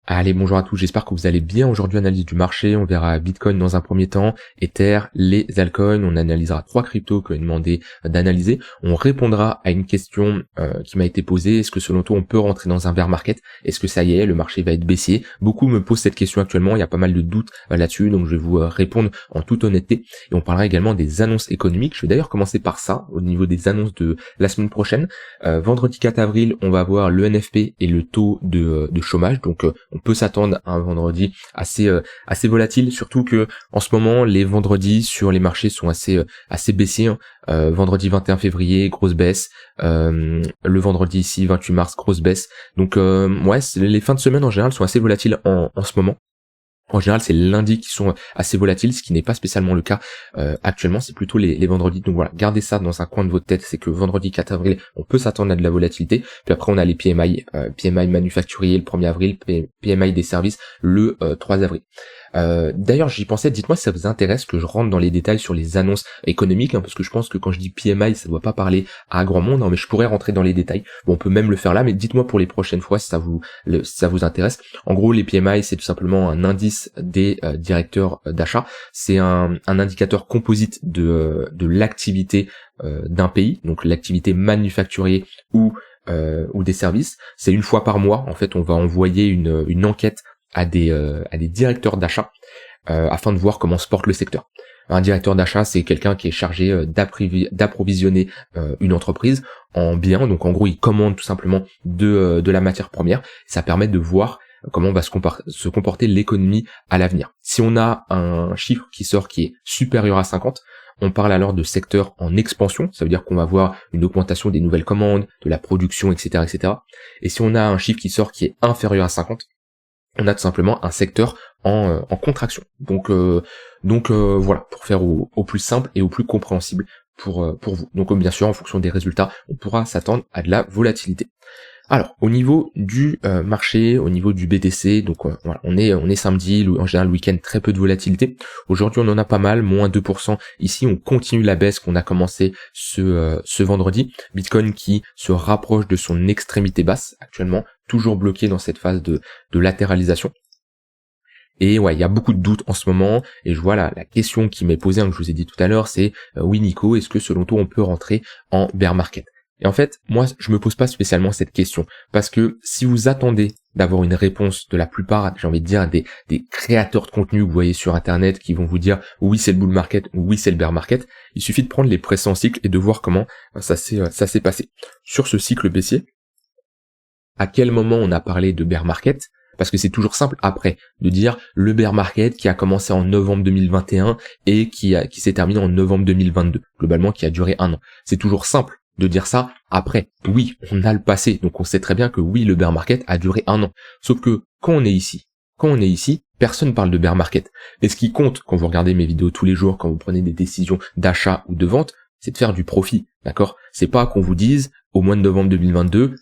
Allez, bonjour à tous, j'espère que vous allez bien. Aujourd'hui, analyse du marché, on verra Bitcoin dans un premier temps, Ether, les altcoins, on analysera 3 cryptos que j'ai demandé d'analyser. On répondra à une question qui m'a été posée, est-ce que selon toi on peut rentrer dans un bear market? Est-ce que ça y est, le marché va être baissier? Beaucoup me posent cette question actuellement, il y a pas mal de doutes là-dessus, donc je vais vous répondre en toute honnêteté. Et on parlera également des annonces économiques. Je vais d'ailleurs commencer par ça, au niveau des annonces de la semaine prochaine. Vendredi 4 avril, on va voir le NFP et le taux de chômage, donc on peut s'attendre à un vendredi assez volatile, surtout que en ce moment les vendredis sur les marchés sont assez baissiers. Vendredi 21 février, grosse baisse. Le vendredi ici 28 mars, grosse baisse. Donc les fins de semaine en général sont assez volatiles en ce moment. En général, c'est les lundis qui sont assez volatiles, ce qui n'est pas spécialement le cas actuellement, c'est plutôt les vendredis. Donc voilà, gardez ça dans un coin de votre tête, c'est que vendredi 4 avril, on peut s'attendre à de la volatilité. Puis après, on a les PMI, PMI manufacturier le 1er avril, PMI des services le 3 avril. D'ailleurs, j'y pensais, dites-moi si ça vous intéresse que je rentre dans les détails sur les annonces économiques, parce que je pense que quand je dis PMI, ça doit pas parler à grand monde, mais je pourrais rentrer dans les détails. Bon, on peut même le faire là, mais dites-moi pour les prochaines fois si ça vous intéresse. En gros, les PMI, c'est tout simplement un indice des directeurs d'achat. C'est un indicateur composite de l'activité d'un pays, donc l'activité manufacturière ou des services. C'est une fois par mois, en fait, on va envoyer une enquête à des directeurs d'achat afin de voir comment se porte le secteur. Un directeur d'achat, c'est quelqu'un qui est chargé d'approvisionner une entreprise en biens, donc en gros il commande tout simplement de la matière première. Ça permet de voir comment va se comporter l'économie à l'avenir. Si on a un chiffre qui sort qui est supérieur à 50, on parle alors de secteur en expansion, ça veut dire qu'on va voir une augmentation des nouvelles commandes, de la production, etc., etc. Et si on a un chiffre qui sort qui est inférieur à 50, on a tout simplement un secteur en contraction. Donc voilà, pour faire au plus simple et au plus compréhensible pour vous. Donc bien sûr, en fonction des résultats, on pourra s'attendre à de la volatilité. Alors, au niveau du marché, au niveau du BTC, donc voilà, on est samedi, en général le week-end, très peu de volatilité. Aujourd'hui, on en a pas mal, moins 2%. Ici, on continue la baisse qu'on a commencé ce vendredi. Bitcoin qui se rapproche de son extrémité basse actuellement, toujours bloqué dans cette phase de latéralisation. Et ouais, il y a beaucoup de doutes en ce moment, et je vois la question qui m'est posée, que je vous ai dit tout à l'heure, c'est oui Nico, est-ce que selon toi on peut rentrer en bear market? Et en fait, moi, je me pose pas spécialement cette question, parce que si vous attendez d'avoir une réponse de la plupart, j'ai envie de dire, des créateurs de contenu que vous voyez sur Internet qui vont vous dire oui c'est le bull market, oui c'est le bear market, il suffit de prendre les précédents cycles et de voir comment ça s'est passé. Sur ce cycle baissier, à quel moment on a parlé de bear market? Parce que c'est toujours simple après de dire le bear market qui a commencé en novembre 2021 et qui s'est terminé en novembre 2022, globalement qui a duré 1 an. C'est toujours simple de dire ça après. Oui, on a le passé, donc on sait très bien que oui, le bear market a duré 1 an. Sauf que quand on est ici, personne parle de bear market. Et ce qui compte quand vous regardez mes vidéos tous les jours, quand vous prenez des décisions d'achat ou de vente, c'est de faire du profit, d'accord? C'est pas qu'on vous dise, au mois de novembre 2022,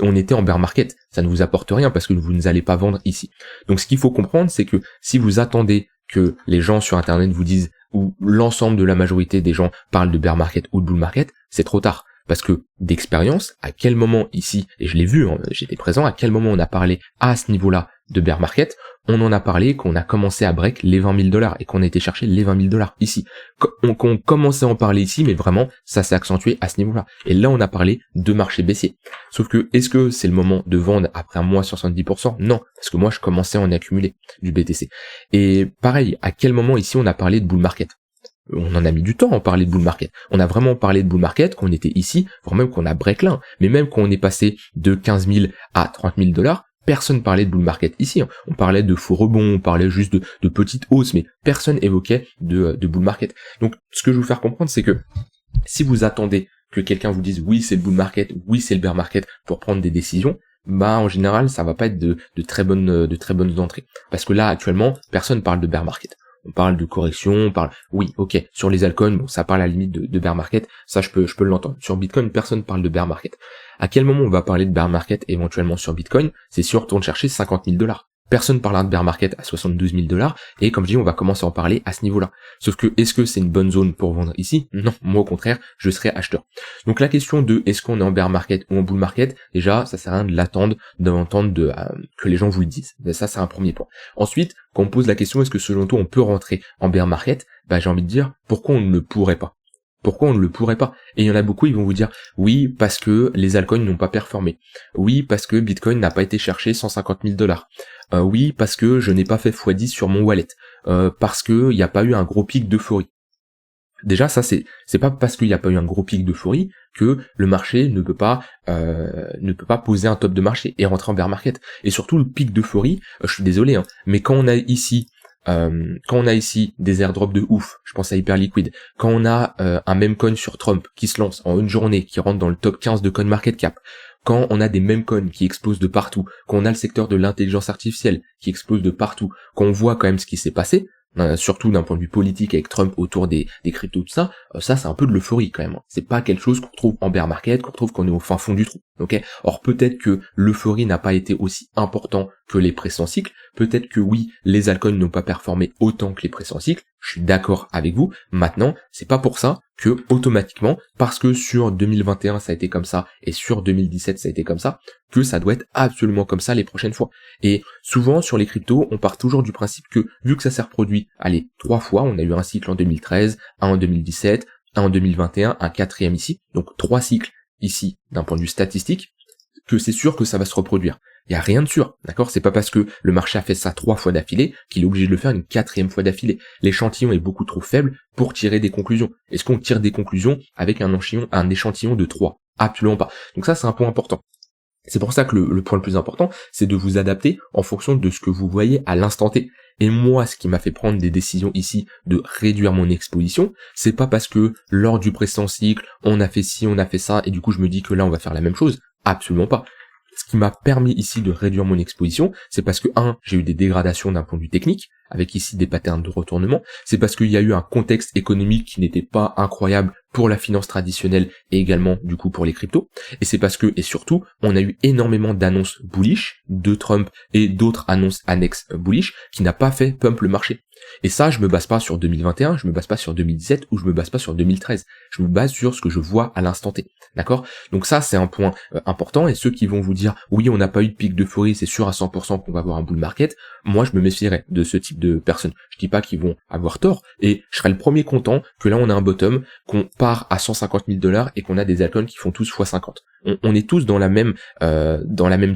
on était en bear market. Ça ne vous apporte rien parce que vous n'allez pas vendre ici. Donc ce qu'il faut comprendre, c'est que si vous attendez que les gens sur Internet vous disent, ou l'ensemble de la majorité des gens parlent de bear market ou de bull market, c'est trop tard. Parce que d'expérience, à quel moment ici, et je l'ai vu, j'étais présent, à quel moment on a parlé à ce niveau-là de bear market, on en a parlé qu'on a commencé à break les 20 000 $ et qu'on a été chercher les 20 000 $ ici. On commençait à en parler ici, mais vraiment, ça s'est accentué à ce niveau-là. Et là, on a parlé de marché baissier. Sauf que, est-ce que c'est le moment de vendre après un mois 70%? Non, parce que moi, je commençais à en accumuler du BTC. Et pareil, à quel moment ici on a parlé de bull market? On en a mis du temps à en parler de bull market. On a vraiment parlé de bull market quand on était ici, voire même qu'on a break là. Mais même quand on est passé de 15 000 à 30 000 $, personne parlait de bull market ici. On parlait de faux rebonds, on parlait juste de petites hausses, mais personne évoquait de bull market. Donc, ce que je veux vous faire comprendre, c'est que si vous attendez que quelqu'un vous dise oui c'est le bull market, oui c'est le bear market pour prendre des décisions, en général ça va pas être de très bonnes entrées. Parce que là actuellement, personne parle de bear market. On parle de correction, on parle, oui, ok, sur les altcoins, bon, ça parle à la limite de bear market, ça je peux l'entendre. Sur Bitcoin, personne parle de bear market. À quel moment on va parler de bear market éventuellement sur Bitcoin? C'est si on retourne chercher 50 000 $. Personne parlera de bear market à 72 000 $, et comme je dis, on va commencer à en parler à ce niveau-là. Sauf que, est-ce que c'est une bonne zone pour vendre ici? Non, moi au contraire, je serais acheteur. Donc la question de est-ce qu'on est en bear market ou en bull market, déjà, ça sert à rien de l'attendre, d'entendre que les gens vous le disent. Ça, c'est un premier point. Ensuite, quand on pose la question, est-ce que selon toi on peut rentrer en bear market, j'ai envie de dire, pourquoi on ne le pourrait pas? Pourquoi on ne le pourrait pas? Et il y en a beaucoup, ils vont vous dire, oui, parce que les altcoins n'ont pas performé. Oui, parce que Bitcoin n'a pas été chercher 150 000 $. Oui, parce que je n'ai pas fait x10 sur mon wallet. Parce que il n'y a pas eu un gros pic d'euphorie. Déjà, ça, c'est pas parce qu'il n'y a pas eu un gros pic d'euphorie que le marché ne peut pas poser un top de marché et rentrer en bear market. Et surtout, le pic d'euphorie, je suis désolé, mais quand on a ici des airdrops de ouf, je pense à Hyperliquid, quand on a un meme coin sur Trump qui se lance en une journée, qui rentre dans le top 15 de CoinMarketCap, quand on a des meme coins qui explosent de partout, quand on a le secteur de l'intelligence artificielle qui explose de partout, quand on voit quand même ce qui s'est passé, surtout d'un point de vue politique avec Trump autour des cryptos, tout ça, ça c'est un peu de l'euphorie quand même. C'est pas quelque chose qu'on trouve en bear market, qu'on trouve qu'on est au fin fond du trou. Ok. Or peut-être que l'euphorie n'a pas été aussi important que les précédents cycles, peut-être que oui, les altcoins n'ont pas performé autant que les précédents cycles, je suis d'accord avec vous. Maintenant, c'est pas pour ça que automatiquement, parce que sur 2021 ça a été comme ça, et sur 2017 ça a été comme ça, que ça doit être absolument comme ça les prochaines fois. Et souvent sur les cryptos, on part toujours du principe que, vu que ça s'est reproduit, 3 fois, on a eu un cycle en 2013, un en 2017, un en 2021, un quatrième ici, donc 3 cycles ici d'un point de vue statistique, que c'est sûr que ça va se reproduire. Il n'y a rien de sûr, d'accord? C'est pas parce que le marché a fait ça 3 fois d'affilée qu'il est obligé de le faire une 4e fois d'affilée. L'échantillon est beaucoup trop faible pour tirer des conclusions. Est-ce qu'on tire des conclusions avec un échantillon de 3? Absolument pas. Donc ça, c'est un point important. C'est pour ça que le point le plus important, c'est de vous adapter en fonction de ce que vous voyez à l'instant T. Et moi, ce qui m'a fait prendre des décisions ici de réduire mon exposition, c'est pas parce que lors du précédent cycle, on a fait ci, on a fait ça, et du coup je me dis que là on va faire la même chose. Absolument pas. Ce qui m'a permis ici de réduire mon exposition, c'est parce que j'ai eu des dégradations d'un point de vue technique, avec ici des patterns de retournement, c'est parce qu'il y a eu un contexte économique qui n'était pas incroyable pour la finance traditionnelle et également du coup pour les cryptos, et c'est parce que, et surtout, on a eu énormément d'annonces bullish de Trump et d'autres annonces annexes bullish qui n'a pas fait pump le marché. Et ça, je me base pas sur 2021, je me base pas sur 2017 ou je me base pas sur 2013, je me base sur ce que je vois à l'instant T, d'accord? Donc ça, c'est un point important, et ceux qui vont vous dire, oui, on n'a pas eu de pic d'euphorie, c'est sûr à 100% qu'on va avoir un bull market, moi je me méfierais de ce type de personnes. Je dis pas qu'ils vont avoir tort, et je serais le premier content que là on a un bottom, qu'on part à 150 000 $ et qu'on a des altcoins qui font tous x50. On est tous dans la même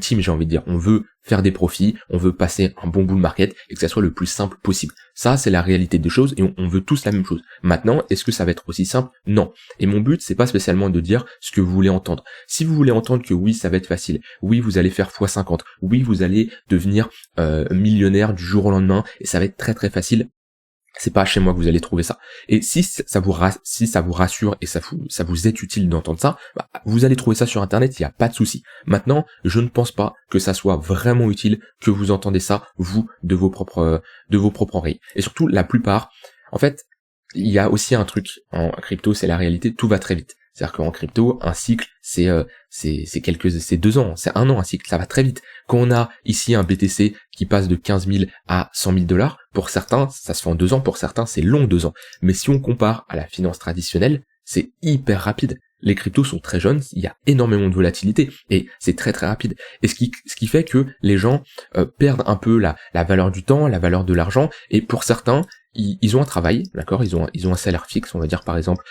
team, j'ai envie de dire. On veut faire des profits, on veut passer un bon bull market et que ça soit le plus simple possible. Ça, c'est la réalité des choses et on veut tous la même chose. Maintenant, est-ce que ça va être aussi simple? Non. Et mon but, c'est pas spécialement de dire ce que vous voulez entendre. Si vous voulez entendre que oui, ça va être facile, oui, vous allez faire x50, oui, vous allez devenir millionnaire du jour au lendemain et ça va être très très facile, c'est pas chez moi que vous allez trouver ça. Et si ça vous rassure et ça vous est utile d'entendre ça, vous allez trouver ça sur internet, il n'y a pas de souci. Maintenant, je ne pense pas que ça soit vraiment utile que vous entendez ça, vous, de vos propres oreilles. Et surtout, la plupart, en fait, il y a aussi un truc en crypto, c'est la réalité, tout va très vite. C'est-à-dire qu'en crypto, un cycle, c'est 2 ans, c'est 1 an un cycle, ça va très vite. Quand on a ici un BTC qui passe de 15 000 à 100 000 $, pour certains, ça se fait en 2 ans, pour certains, c'est long 2 ans. Mais si on compare à la finance traditionnelle, c'est hyper rapide. Les cryptos sont très jeunes, il y a énormément de volatilité, et c'est très très rapide. Et ce qui fait que les gens perdent un peu la valeur du temps, la valeur de l'argent, et pour certains, ils ont un travail, d'accord, ils ont un salaire fixe, on va dire par exemple,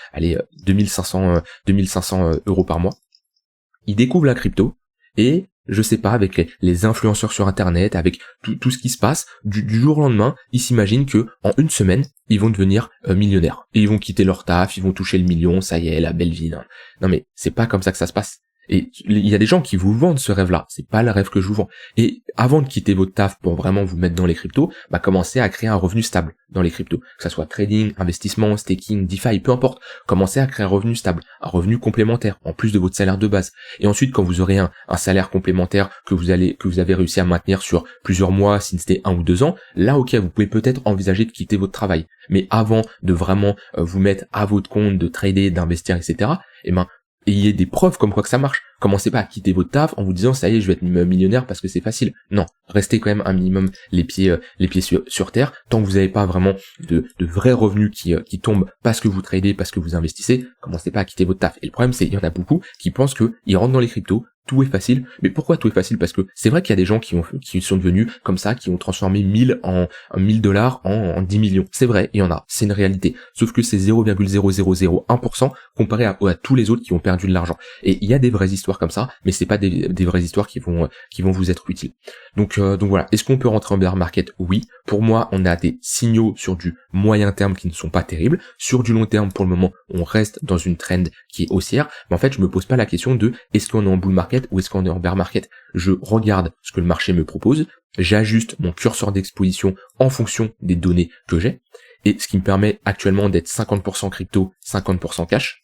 2500 € par mois. Ils découvrent la crypto, et je sais pas, avec les influenceurs sur internet, avec tout ce qui se passe, du jour au lendemain, ils s'imaginent que en 1 semaine, ils vont devenir millionnaires. Et ils vont quitter leur taf, ils vont toucher le million, ça y est, la belle vie. Non mais c'est pas comme ça que ça se passe. Et il y a des gens qui vous vendent ce rêve-là, c'est pas le rêve que je vous vends. Et avant de quitter votre taf pour vraiment vous mettre dans les cryptos, commencez à créer un revenu stable dans les cryptos. Que ça soit trading, investissement, staking, DeFi, peu importe. Commencez à créer un revenu stable, un revenu complémentaire, en plus de votre salaire de base. Et ensuite, quand vous aurez un salaire complémentaire que vous avez réussi à maintenir sur plusieurs mois, si c'était 1 ou 2 ans, là ok, vous pouvez peut-être envisager de quitter votre travail. Mais avant de vraiment vous mettre à votre compte, de trader, d'investir, etc., ayez des preuves comme quoi que ça marche. Commencez pas à quitter votre taf en vous disant ça y est, je vais être millionnaire parce que c'est facile. Non, restez quand même un minimum les pieds sur terre. Tant que vous n'avez pas vraiment de vrais revenus qui tombent parce que vous tradez, parce que vous investissez, commencez pas à quitter votre taf. Et le problème, c'est il y en a beaucoup qui pensent que ils rentrent dans les cryptos, tout est facile. Mais pourquoi tout est facile? Parce que c'est vrai qu'il y a des gens qui sont devenus comme ça, qui ont transformé 1000 en $1000 en 10 millions. C'est vrai, il y en a, c'est une réalité. Sauf que c'est 0,0001% comparé à tous les autres qui ont perdu de l'argent. Et il y a des vraies histoires comme ça, mais c'est pas des vraies histoires qui vont vous être utiles. Donc voilà. Est-ce qu'on peut rentrer en bear market? Oui. Pour moi, on a des signaux sur du moyen terme qui ne sont pas terribles. Sur du long terme, pour le moment, on reste dans une trend qui est haussière. Mais en fait, je me pose pas la question de est-ce qu'on est en bull market ou est-ce qu'on est en bear market. Je regarde ce que le marché me propose, j'ajuste mon curseur d'exposition en fonction des données que j'ai, et ce qui me permet actuellement d'être 50% crypto, 50% cash,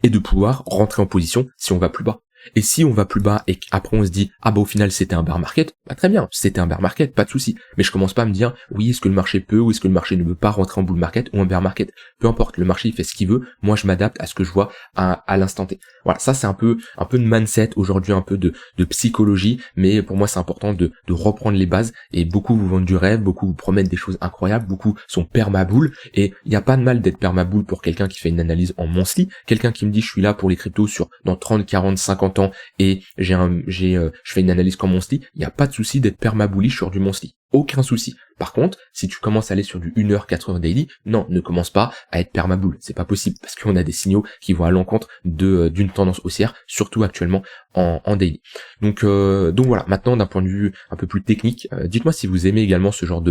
et de pouvoir rentrer en position si on va plus bas. Et si on va plus bas et qu'après on se dit ah bah au final c'était un bear market, bah très bien, c'était un bear market, pas de souci. Mais je commence pas à me dire oui, est-ce que le marché peut ou est-ce que le marché ne veut pas rentrer en bull market ou en bear market. Peu importe, le marché il fait ce qu'il veut, moi je m'adapte à ce que je vois à l'instant T. Voilà, ça c'est un peu de mindset aujourd'hui, un peu de psychologie, mais pour moi c'est important de reprendre les bases. Et beaucoup vous vendent du rêve, beaucoup vous promettent des choses incroyables, beaucoup sont permabull, et il n'y a pas de mal d'être permabull pour quelqu'un qui fait une analyse en monthly, quelqu'un qui me dit je suis là pour les cryptos dans 30, 40, 50 ans et je fais une analyse comme monthly, il n'y a pas de souci d'être permabullish sur du monthly. Aucun souci. Par contre, si tu commences à aller sur du 1h, 4h daily, non, ne commence pas à être permabull. C'est pas possible parce qu'on a des signaux qui vont à l'encontre d'une tendance haussière, surtout actuellement en daily. Donc voilà. Maintenant, d'un point de vue un peu plus technique, dites-moi si vous aimez également ce genre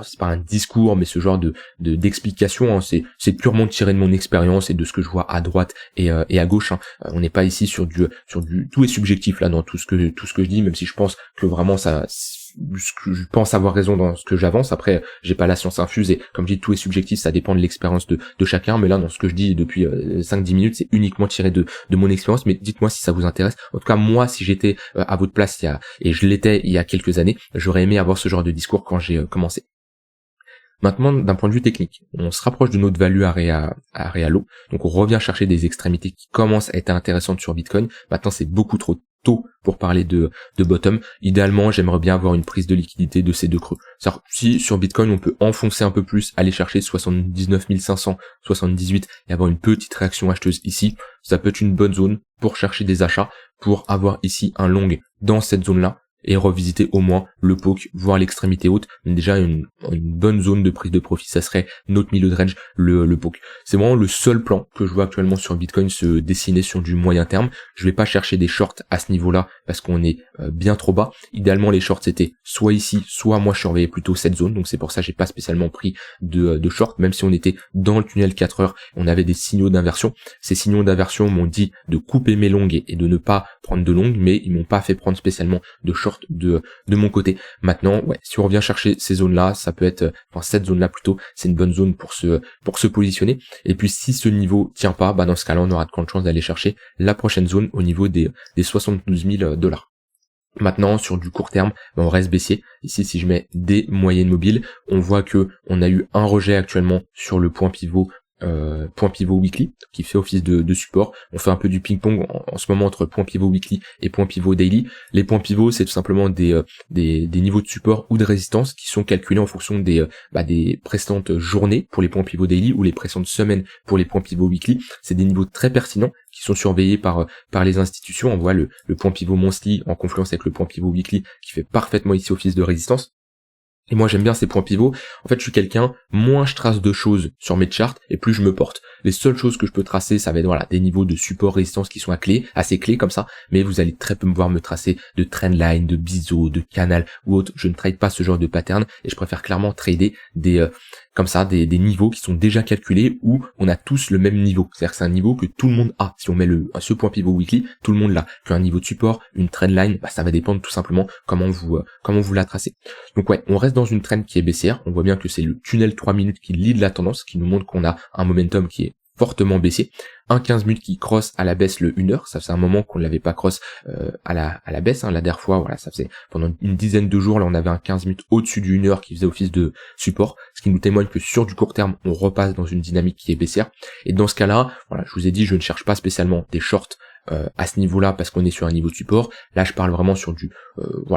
c'est pas un discours, mais ce genre d'explication. Hein, c'est purement tiré de mon expérience et de ce que je vois à droite et à gauche. Hein. On n'est pas ici sur du tout est subjectif là dans tout ce que je dis, même si je pense que vraiment je pense avoir raison dans ce que j'avance. Après, j'ai pas la science infuse et comme je dis, tout est subjectif, ça dépend de l'expérience de chacun. Mais là, dans ce que je dis depuis 5-10 minutes, c'est uniquement tiré de mon expérience. Mais dites-moi si ça vous intéresse. En tout cas, moi, si j'étais à votre place et je l'étais il y a quelques années, j'aurais aimé avoir ce genre de discours quand j'ai commencé. Maintenant, d'un point de vue technique, on se rapproche de notre value area low. Donc on revient chercher des extrémités qui commencent à être intéressantes sur Bitcoin. Maintenant, c'est beaucoup trop tôt pour parler de bottom. Idéalement, j'aimerais bien avoir une prise de liquidité de ces deux creux. C'est-à-dire, si sur Bitcoin, on peut enfoncer un peu plus, aller chercher 79 500, 78 et avoir une petite réaction acheteuse ici, ça peut être une bonne zone pour chercher des achats, pour avoir ici un long dans cette zone-là, et revisiter au moins le poke, voire l'extrémité haute. Déjà une bonne zone de prise de profit, ça serait notre milieu de range, le poke. C'est vraiment le seul plan que je vois actuellement sur Bitcoin se dessiner sur du moyen terme. Je vais pas chercher des shorts à ce niveau-là parce qu'on est bien trop bas. Idéalement les shorts c'était soit ici, soit moi je surveillais plutôt cette zone, donc c'est pour ça que j'ai pas spécialement pris de short, même si on était dans le tunnel 4 heures, on avait des signaux d'inversion. Ces signaux d'inversion m'ont dit de couper mes longues et de ne pas prendre de longues, mais ils m'ont pas fait prendre spécialement de short de mon côté. Maintenant, ouais, si on revient chercher ces zones-là, ça peut être, cette zone-là plutôt, c'est une bonne zone pour se positionner. Et puis si ce niveau tient pas, dans ce cas-là, on aura de grandes chances d'aller chercher la prochaine zone au niveau des 72 000 $. Maintenant, sur du court terme, on reste baissier. Ici, si je mets des moyennes mobiles, on voit que on a eu un rejet actuellement sur le point pivot weekly qui fait office de support. On fait un peu du ping-pong en ce moment entre point pivot weekly et point pivot daily. Les points pivots, c'est tout simplement des niveaux de support ou de résistance qui sont calculés en fonction des précédentes journées pour les points pivot daily ou les précédentes semaines pour les points pivot weekly. C'est des niveaux très pertinents qui sont surveillés par les institutions. On voit le point pivot monthly en confluence avec le point pivot weekly qui fait parfaitement ici office de résistance. Et moi j'aime bien ces points pivots. En fait je suis quelqu'un, moins je trace de choses sur mes charts et plus je me porte. Les seules choses que je peux tracer, ça va être des niveaux de support résistance qui sont assez clés comme ça, mais vous allez très peu me voir me tracer de trendline, de biseau, de canal ou autre. Je ne trade pas ce genre de pattern et je préfère clairement trader des niveaux qui sont déjà calculés où on a tous le même niveau. C'est-à-dire que c'est un niveau que tout le monde a. Si on met ce point pivot weekly, tout le monde l'a. Qu'un niveau de support, une trendline, ça va dépendre tout simplement comment vous la tracez. Donc ouais, on reste dans une trend qui est baissière. On voit bien que c'est le tunnel 3 minutes qui lead la tendance, qui nous montre qu'on a un momentum qui est fortement baissier. Un 15 minutes qui cross à la baisse le 1 heure, ça faisait un moment qu'on ne l'avait pas cross à la baisse, hein. La dernière fois, voilà, ça faisait pendant une dizaine de jours, là on avait un 15 minutes au-dessus du 1 heure qui faisait office de support, ce qui nous témoigne que sur du court terme, on repasse dans une dynamique qui est baissière. Et dans ce cas-là, voilà, je vous ai dit, je ne cherche pas spécialement des shorts à ce niveau-là parce qu'on est sur un niveau de support. Là, je parle vraiment sur du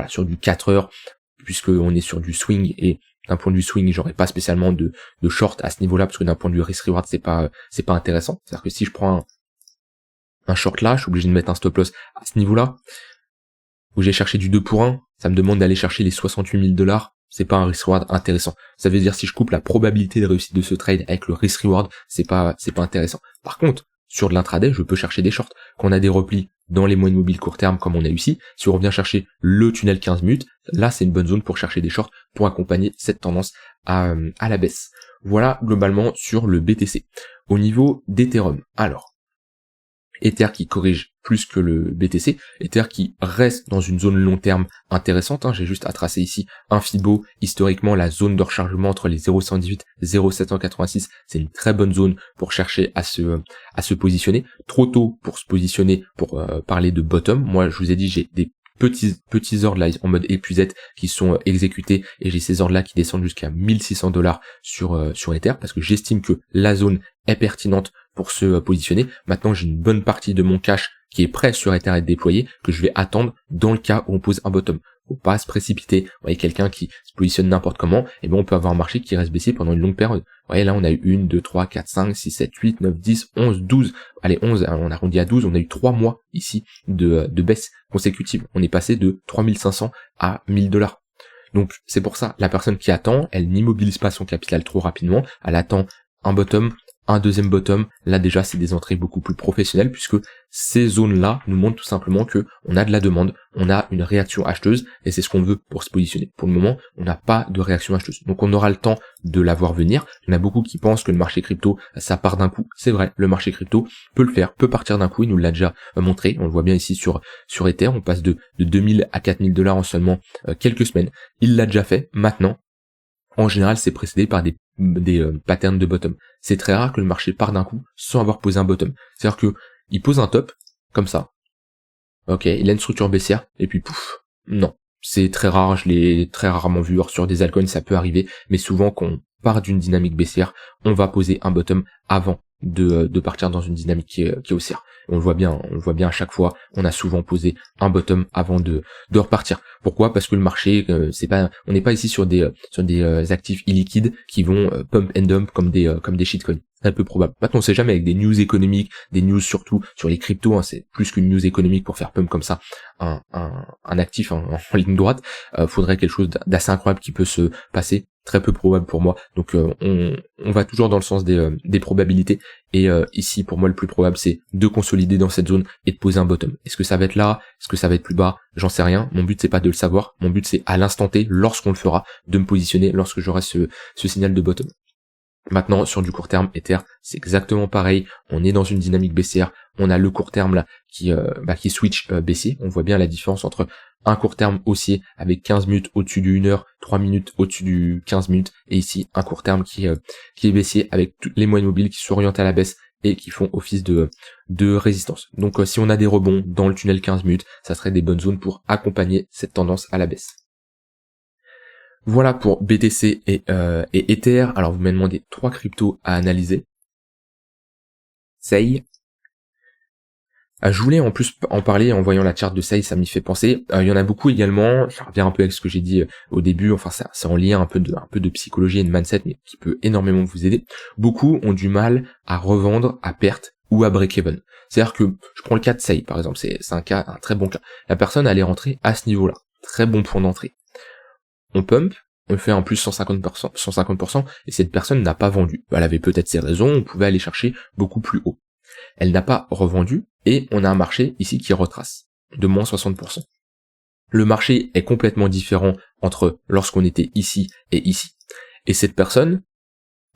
sur du 4 heures, puisqu'on est sur du swing, et d'un point de vue swing, j'aurais pas spécialement de short à ce niveau-là, parce que d'un point de vue risk-reward, c'est pas intéressant. C'est-à-dire que si je prends un short là, je suis obligé de mettre un stop loss à ce niveau-là, où j'ai cherché du 2 pour 1, ça me demande d'aller chercher les 68 000 $, c'est pas un risk-reward intéressant. Ça veut dire si je coupe la probabilité de réussite de ce trade avec le risk-reward, c'est pas intéressant. Par contre, sur de l'intraday, je peux chercher des shorts. Quand on a des replis dans les moyennes mobiles court terme comme on a eu ici, si on revient chercher le tunnel 15 minutes, là c'est une bonne zone pour chercher des shorts pour accompagner cette tendance à la baisse. Voilà globalement sur le BTC. Au niveau d'Ethereum, alors, Ether qui corrige plus que le BTC, Ether qui reste dans une zone long terme intéressante, hein. J'ai juste à tracer ici un Fibo, historiquement la zone de rechargement entre les 0,118 et 0,786, c'est une très bonne zone pour chercher à se positionner. Trop tôt pour se positionner, pour parler de bottom. Moi je vous ai dit, j'ai des petits ordres là en mode épuisette qui sont exécutés, et j'ai ces ordres là qui descendent jusqu'à 1600 $ sur Ether, parce que j'estime que la zone est pertinente pour se positionner. Maintenant j'ai une bonne partie de mon cash qui est prêt sur Ether à être déployé, que je vais attendre dans le cas où on pose un bottom. Faut pas se précipiter. Vous voyez, quelqu'un qui se positionne n'importe comment, et ben on peut avoir un marché qui reste baissier pendant une longue période. Vous voyez, là on a eu 1, 2, 3, 4, 5, 6, 7, 8, 9, 10, 11, 12. Allez, 11, on arrondit à 12, on a eu 3 mois ici de baisse consécutive. On est passé de 3500 à 1000 $. Donc c'est pour ça, la personne qui attend, elle n'immobilise pas son capital trop rapidement, elle attend un bottom, un deuxième bottom. Là déjà c'est des entrées beaucoup plus professionnelles, puisque ces zones-là nous montrent tout simplement que on a de la demande, on a une réaction acheteuse, et c'est ce qu'on veut pour se positionner. Pour le moment, on n'a pas de réaction acheteuse, donc on aura le temps de la voir venir. Il y en a beaucoup qui pensent que le marché crypto, ça part d'un coup. C'est vrai, le marché crypto peut le faire, peut partir d'un coup, il nous l'a déjà montré. On le voit bien ici sur Ether, on passe de 2000 à 4000 $ en seulement quelques semaines. Il l'a déjà fait. Maintenant, en général, c'est précédé par des patterns de bottom. C'est très rare que le marché parte d'un coup sans avoir posé un bottom. C'est-à-dire que il pose un top, comme ça. Ok, il a une structure baissière, et puis pouf. Non. C'est très rare, je l'ai très rarement vu. Or, sur des altcoins, ça peut arriver, mais souvent, quand on part d'une dynamique baissière, on va poser un bottom avant de partir dans une dynamique qui est haussière. On le voit bien à chaque fois, on a souvent posé un bottom avant de repartir. Pourquoi? Parce que le marché, on n'est pas ici sur des actifs illiquides qui vont pump and dump comme des shitcoins. C'est un peu probable. Maintenant, on sait jamais, avec des news économiques, des news surtout sur les cryptos, hein, c'est plus qu'une news économique pour faire pump comme ça un actif en ligne droite. Faudrait quelque chose d'assez incroyable qui peut se passer. Très peu probable pour moi. Donc on va toujours dans le sens des probabilités, et ici pour moi le plus probable c'est de consolider dans cette zone et de poser un bottom. Est-ce que ça va être là? Est-ce que ça va être plus bas? J'en sais rien. Mon but c'est pas de le savoir. Mon but c'est à l'instant T, lorsqu'on le fera, de me positionner lorsque j'aurai ce signal de bottom. Maintenant, sur du court terme, Ether, c'est exactement pareil. On est dans une dynamique baissière. On a le court terme là qui switch baissier. On voit bien la différence entre un court terme haussier avec 15 minutes au-dessus du 1 heure, 3 minutes au-dessus du 15 minutes, et ici un court terme qui est baissier avec toutes les moyennes mobiles qui s'orientent à la baisse et qui font office de résistance. Donc si on a des rebonds dans le tunnel 15 minutes, ça serait des bonnes zones pour accompagner cette tendance à la baisse. Voilà pour BTC et Ether. Alors vous m'avez demandé 3 cryptos à analyser. SEI. Je voulais en plus en parler en voyant la charte de SEI, ça m'y fait penser. Il y en a beaucoup également, ça revient un peu avec ce que j'ai dit au début, enfin c'est en lien un peu de psychologie et de mindset, mais qui peut énormément vous aider. Beaucoup ont du mal à revendre à perte ou à break-even. C'est-à-dire que, je prends le cas de SEI par exemple, c'est un très bon cas. La personne allait rentrer à ce niveau-là, très bon point d'entrée. On pump, on fait un plus 150%, et cette personne n'a pas vendu. Elle avait peut-être ses raisons, on pouvait aller chercher beaucoup plus haut. Elle n'a pas revendu, et on a un marché ici qui retrace, de moins 60%. Le marché est complètement différent entre lorsqu'on était ici et ici. Et cette personne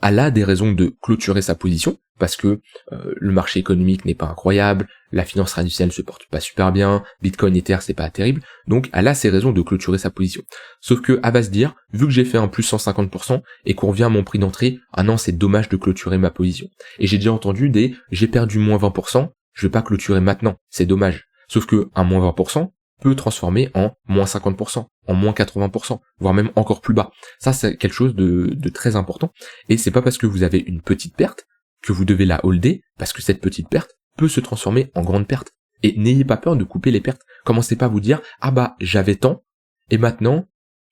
elle a des raisons de clôturer sa position, parce que le marché économique n'est pas incroyable, la finance traditionnelle se porte pas super bien, Bitcoin, Ether, c'est pas terrible, donc elle a ses raisons de clôturer sa position. Sauf que elle va se dire, vu que j'ai fait un plus 150% et qu'on revient à mon prix d'entrée, ah non, c'est dommage de clôturer ma position. Et j'ai déjà entendu j'ai perdu moins 20%, je vais pas clôturer maintenant, c'est dommage. Sauf que un moins 20% peut transformer en moins 50%, en moins 80%, voire même encore plus bas. Ça, c'est quelque chose de très important, et c'est pas parce que vous avez une petite perte que vous devez la holder, parce que cette petite perte peut se transformer en grande perte. Et n'ayez pas peur de couper les pertes. Commencez pas à vous dire, ah bah, j'avais tant, et maintenant,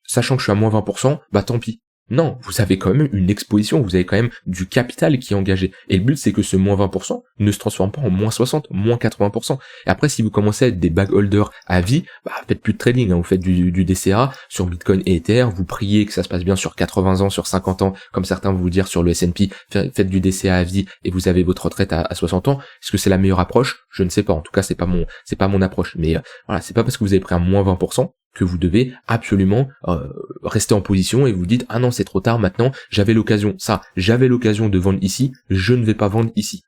sachant que je suis à moins 20%, bah tant pis. Non, vous avez quand même une exposition, vous avez quand même du capital qui est engagé. Et le but, c'est que ce moins 20% ne se transforme pas en moins 60, moins 80%. Et après, si vous commencez à être des bag holders à vie, bah, faites plus de trading, hein, vous faites du DCA sur Bitcoin et Ether, vous priez que ça se passe bien sur 80 ans, sur 50 ans, comme certains vont vous dire sur le S&P, faites du DCA à vie et vous avez votre retraite à 60 ans. Est-ce que c'est la meilleure approche? Je ne sais pas. En tout cas, c'est pas mon approche. Mais voilà, c'est pas parce que vous avez pris un moins 20% que vous devez absolument rester en position et vous dites, ah non, c'est trop tard maintenant, j'avais l'occasion de vendre ici, je ne vais pas vendre ici.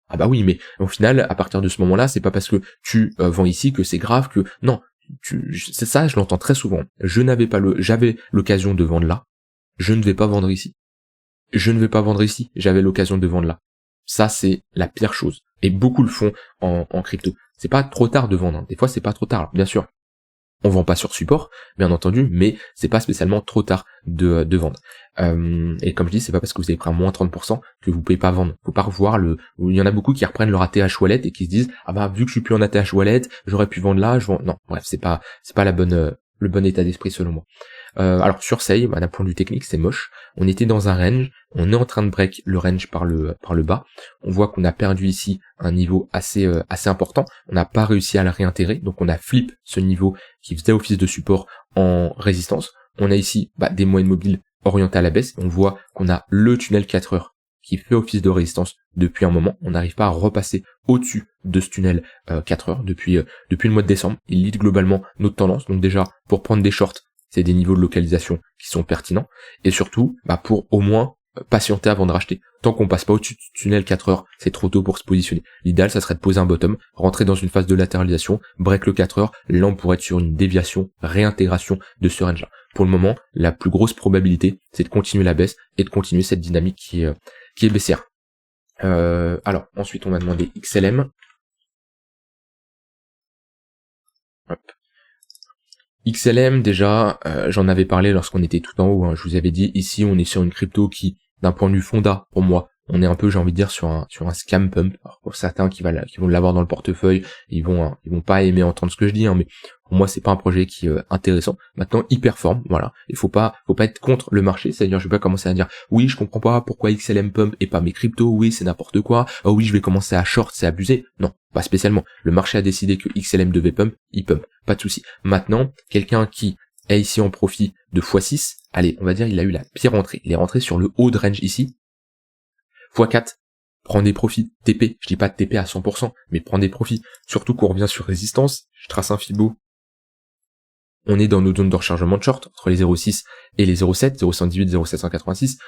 Ah bah oui, mais au final, à partir de ce moment-là, c'est pas parce que tu vends ici que c'est grave, que non, c'est ça, je l'entends très souvent. J'avais l'occasion de vendre là, je ne vais pas vendre ici. Je ne vais pas vendre ici, j'avais l'occasion de vendre là. Ça, c'est la pire chose. Et beaucoup le font en crypto. C'est pas trop tard de vendre, hein. Des fois, c'est pas trop tard, bien sûr. On vend pas sur support, bien entendu, mais c'est pas spécialement trop tard de vendre. Et comme je dis, c'est pas parce que vous avez pris un moins 30% que vous pouvez pas vendre. Faut pas revoir il y en a beaucoup qui reprennent leur ATH wallet et qui se disent, ah bah, vu que je suis plus en ATH wallet, j'aurais pu vendre là, non, bref, c'est pas le bon état d'esprit selon moi. Alors sur Sei, d'un point de vue technique, c'est moche. On était dans un range, on est en train de break le range par le bas. On voit qu'on a perdu ici un niveau assez important. On n'a pas réussi à le réintégrer, donc on a flip ce niveau qui faisait office de support en résistance. On a ici des moyennes mobiles orientées à la baisse. On voit qu'on a le tunnel 4 heures qui fait office de résistance depuis un moment. On n'arrive pas à repasser au-dessus de ce tunnel 4 heures depuis le mois de décembre. Il lead globalement notre tendance. Donc déjà, pour prendre des shorts, c'est des niveaux de localisation qui sont pertinents, et surtout, pour au moins patienter avant de racheter. Tant qu'on passe pas au-dessus du tunnel 4 heures, c'est trop tôt pour se positionner. L'idéal, ça serait de poser un bottom, rentrer dans une phase de latéralisation, break le 4 heures, là on pourrait être sur une déviation, réintégration de ce range-là. Pour le moment, la plus grosse probabilité, c'est de continuer la baisse et de continuer cette dynamique qui est baissière. Alors, ensuite on va demander XLM. Hop. XLM, déjà, j'en avais parlé lorsqu'on était tout en haut, hein. Je vous avais dit, ici, on est sur une crypto qui, d'un point de vue fonda, pour moi, on est un peu, j'ai envie de dire, sur un scam pump. Alors, pour certains qui vont l'avoir dans le portefeuille, ils vont pas aimer entendre ce que je dis, hein, mais pour moi, c'est pas un projet qui est intéressant. Maintenant, il performe, voilà. Il faut pas être contre le marché, c'est-à-dire, je vais pas commencer à dire, oui, je comprends pas pourquoi XLM pump et pas mes cryptos, oui, c'est n'importe quoi, oh oui, je vais commencer à short, c'est abusé. Non, pas spécialement. Le marché a décidé que XLM devait pump, il pump, pas de souci. Maintenant, quelqu'un qui est ici en profit de x6, allez, on va dire, il a eu la pire entrée. Il est rentré sur le haut de range ici, x4, prends des profits, TP, je dis pas de TP à 100%, mais prends des profits, surtout qu'on revient sur résistance, je trace un Fibo, on est dans nos zones de rechargement de short, entre les 0,6 et les 0,7, 0,118, 0,786,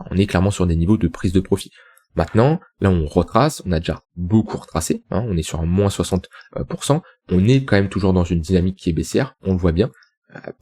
on est clairement sur des niveaux de prise de profit. Maintenant, là on retrace, on a déjà beaucoup retracé, hein, on est sur un moins 60%, on est quand même toujours dans une dynamique qui est baissière, on le voit bien,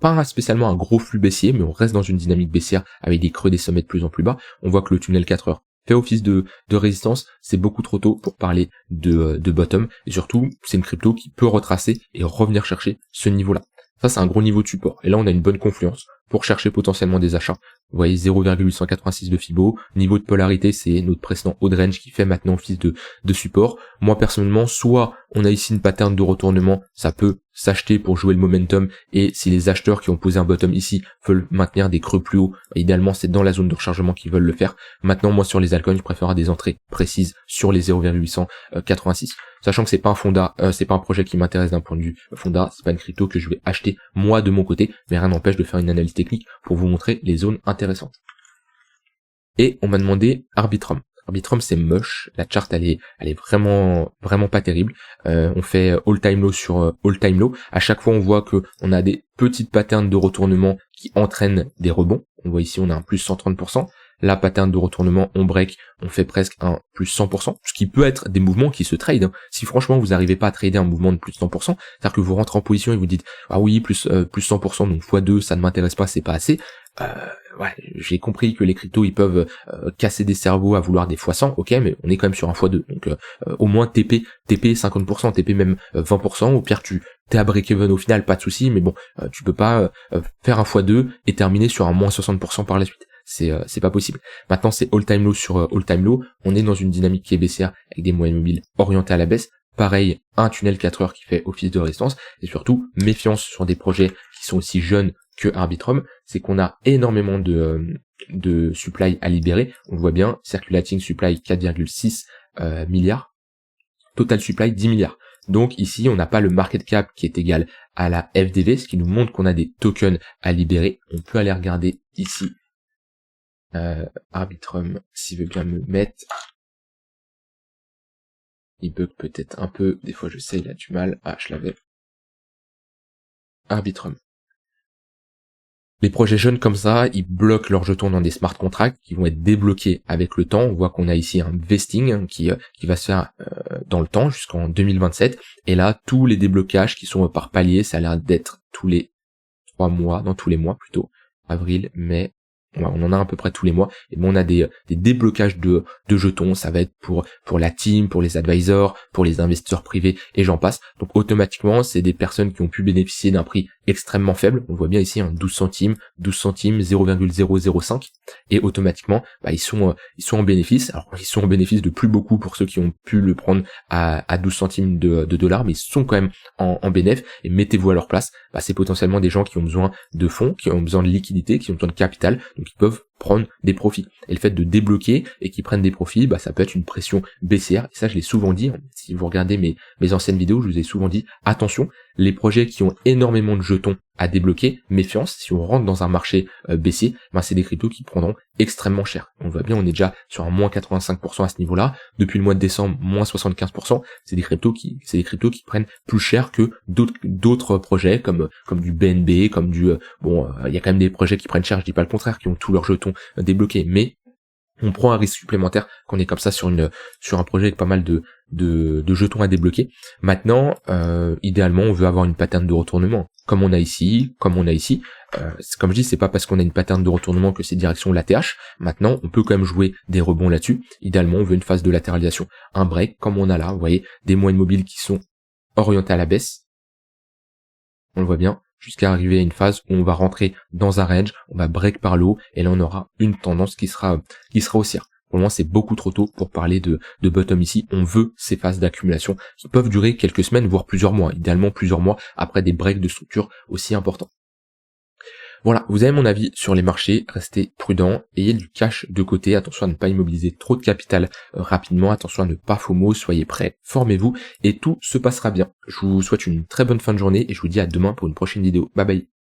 pas spécialement un gros flux baissier, mais on reste dans une dynamique baissière avec des creux des sommets de plus en plus bas. On voit que le tunnel 4 heures fait office de résistance, c'est beaucoup trop tôt pour parler de bottom, et surtout c'est une crypto qui peut retracer et revenir chercher ce niveau-là. Ça c'est un gros niveau de support, et là on a une bonne confluence pour chercher potentiellement des achats. Vous voyez 0,886 de Fibo, niveau de polarité c'est notre précédent haut de range qui fait maintenant office de support. Moi personnellement, soit on a ici une pattern de retournement, ça peut s'acheter pour jouer le momentum, et si les acheteurs qui ont posé un bottom ici veulent maintenir des creux plus hauts, idéalement c'est dans la zone de rechargement qu'ils veulent le faire. Maintenant moi sur les altcoins je préfère des entrées précises sur les 0,886, sachant que c'est pas un fonda, c'est pas un projet qui m'intéresse d'un point de vue fonda, c'est pas une crypto que je vais acheter moi de mon côté, mais rien n'empêche de faire une analyse technique pour vous montrer les zones intéressantes. Et on m'a demandé Arbitrum. Arbitrum c'est moche, la chart elle est vraiment pas terrible. On fait all time low sur all time low. À chaque fois on voit que on a des petites patterns de retournement qui entraînent des rebonds. On voit ici on a un plus 130%. La pattern de retournement, on break, on fait presque un plus 100%, ce qui peut être des mouvements qui se trade. Si franchement vous n'arrivez pas à trader un mouvement de plus de 100%, c'est-à-dire que vous rentrez en position et vous dites ah oui plus 100% donc x2 ça ne m'intéresse pas, c'est pas assez. Ouais, j'ai compris que les cryptos ils peuvent casser des cerveaux à vouloir des x100, ok, mais on est quand même sur un x2, donc au moins TP 50%, TP même 20%, au pire t'es à break-even au final, pas de souci, mais bon, tu peux pas faire un x2 et terminer sur un moins 60% par la suite. C'est pas possible. Maintenant c'est all-time low sur all-time low, on est dans une dynamique qui est baissière avec des moyennes mobiles orientées à la baisse. Pareil, un tunnel 4 heures qui fait office de résistance, et surtout méfiance sur des projets qui sont aussi jeunes que Arbitrum, c'est qu'on a énormément de supply à libérer. On le voit bien, circulating supply 4,6 milliards, total supply 10 milliards. Donc ici, on n'a pas le market cap qui est égal à la FDV, ce qui nous montre qu'on a des tokens à libérer. On peut aller regarder ici Arbitrum, s'il veut bien me mettre. Il bug peut-être un peu, des fois je sais, il a du mal. Ah, je l'avais. Arbitrum. Les projets jeunes comme ça, ils bloquent leurs jetons dans des smart contracts qui vont être débloqués avec le temps. On voit qu'on a ici un vesting qui va se faire dans le temps jusqu'en 2027. Et là, tous les déblocages qui sont par palier, ça a l'air d'être tous les 3 mois, dans tous les mois plutôt. Avril, mai, on en a à peu près tous les mois. Et bon, on a des déblocages de jetons. Ça va être pour la team, pour les advisors, pour les investisseurs privés et j'en passe. Donc automatiquement, c'est des personnes qui ont pu bénéficier d'un prix extrêmement faible. On voit bien ici 12 centimes, 0,005 et automatiquement, ils sont en bénéfice. Alors ils sont en bénéfice de plus beaucoup pour ceux qui ont pu le prendre à 12 centimes de dollars, mais ils sont quand même en bénéf et mettez-vous à leur place. C'est potentiellement des gens qui ont besoin de fonds, qui ont besoin de liquidité, qui ont besoin de capital, donc ils peuvent prendre des profits. Et le fait de débloquer et qu'ils prennent des profits, ça peut être une pression baissière. Et ça, je l'ai souvent dit. Si vous regardez mes anciennes vidéos, je vous ai souvent dit, attention, les projets qui ont énormément de jetons à débloquer, méfiance, si on rentre dans un marché baissier, c'est des cryptos qui prendront extrêmement cher. On voit bien, on est déjà sur un moins 85% à ce niveau-là. Depuis le mois de décembre, moins 75%. C'est des cryptos qui prennent plus cher que d'autres projets comme du BNB, comme du il y a quand même des projets qui prennent cher, je dis pas le contraire, qui ont tous leurs jetons débloqués, mais on prend un risque supplémentaire quand on est comme ça sur un projet avec pas mal de jetons à débloquer. Maintenant, idéalement, on veut avoir une pattern de retournement, comme on a ici. Comme je dis, c'est pas parce qu'on a une pattern de retournement que c'est direction l'ATH. Maintenant, on peut quand même jouer des rebonds là-dessus. Idéalement, on veut une phase de latéralisation, un break, comme on a là, vous voyez, des moyennes mobiles qui sont orientées à la baisse. On le voit bien. Jusqu'à arriver à une phase où on va rentrer dans un range, on va break par le haut, et là on aura une tendance qui sera haussière. Pour le moment, c'est beaucoup trop tôt pour parler de bottom ici. On veut ces phases d'accumulation qui peuvent durer quelques semaines, voire plusieurs mois, idéalement plusieurs mois après des breaks de structure aussi importants. Voilà, vous avez mon avis sur les marchés, restez prudents, ayez du cash de côté, attention à ne pas immobiliser trop de capital rapidement, attention à ne pas FOMO, soyez prêts, formez-vous et tout se passera bien. Je vous souhaite une très bonne fin de journée et je vous dis à demain pour une prochaine vidéo. Bye bye.